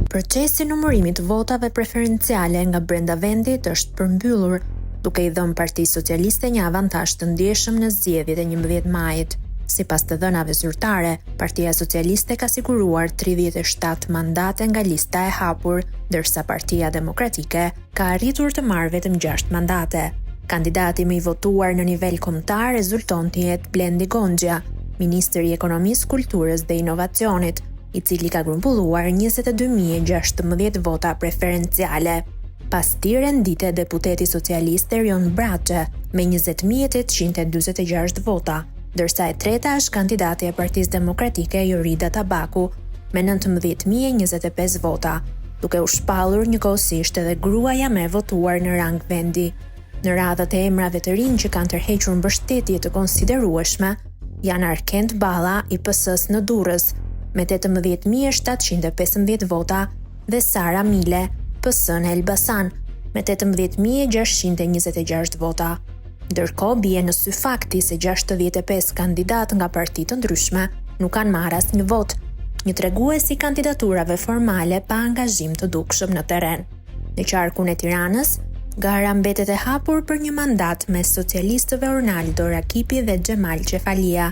Procesi i numërimit të votave preferenciale nga brenda vendit është përmbyllur, duke i dhënë Partisë Socialiste një avantazh të ndjeshëm në zgjedhjet e 11 majit. Sipas të dhënave zyrtare, Partia Socialiste ka siguruar 37 mandate nga lista e hapur, ndërsa Partia Demokratike ka arritur të marrë vetëm 6 mandate. Kandidati më i votuar në nivel kombëtar rezulton të jetë Blendi Goxha, Ministri i Ekonomisë, Kulturës dhe Inovacionit, i cili ka grumbulluar 22.016 vota preferenciale. Pas tij rendite deputeti socialist Erion Braçe me 20.846 vota, ndërsa e treta është kandidati e Partisë Demokratike Jorida Tabaku me 19.025 vota, duke u shpallur njëkohësisht edhe gruaja më e votuar në rang vendi. Në radhët e emrave të rinj që kanë tërhequr mbështetje të konsiderueshme, janë Arkend Balla i PS-s në Durrës me 18.715 vota dhe Sara Mile, PS në Elbasan, me 18.626 vota. Ndërkohë bie në sy fakti se 65 kandidat nga parti të ndryshme nuk kanë marrë asnjë vot, një tregues i kandidaturave formale pa angazhim të dukshëm në terren. Në qarkun e Tiranës, gara mbetet e hapur për një mandat mes socialistëve Ornaldo Rakipi dhe Xhemal Çefalia,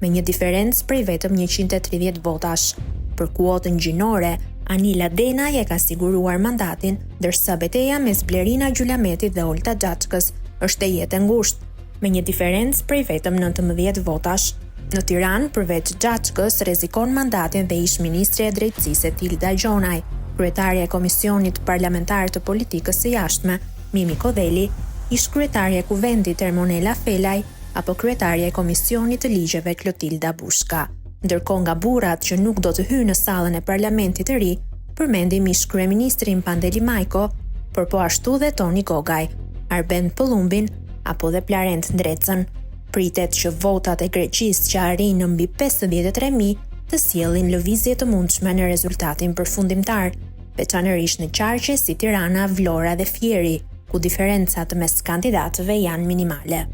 me një diferencë prej vetëm 130 votash. Për kuotën gjinore, Anila Denaj e ka siguruar mandatin, ndërsa betejë mes Blerina Gjulametit dhe Olta Xhaçkës është e jetë ngushtë, me një diferencë prej vetëm 19 votash. Në Tiranë, përveç Xhaçkës, rrezikon mandatin dhe ish ministri e drejtësisë Tilda Gjonaj, kryetaria e Komisionit Parlamentar të Politikës së Jashtme, Mimi Kodheli, ish kryetaria e Kuvendit Ermonela Felaj, apo kryetaria e Komisionit të Ligjeve Klotilda Bushka. Ndërkohë nga burrat që nuk do të hyjnë në sallën e parlamentit të ri, përmendim ish kryeministrin Pandeli Majko, por po ashtu dhe Toni Gogaj, Arben Pëllumbin apo dhe Plarent Ndrecën. Pritet që votat e Greqisë që arrin në mbi 53.000 të sjellin lëvizje të mundshme në rezultatin përfundimtar, veçanërisht në qarqe si Tirana, Vlora dhe Fieri, ku diferencat mes kandidatëve janë minimale.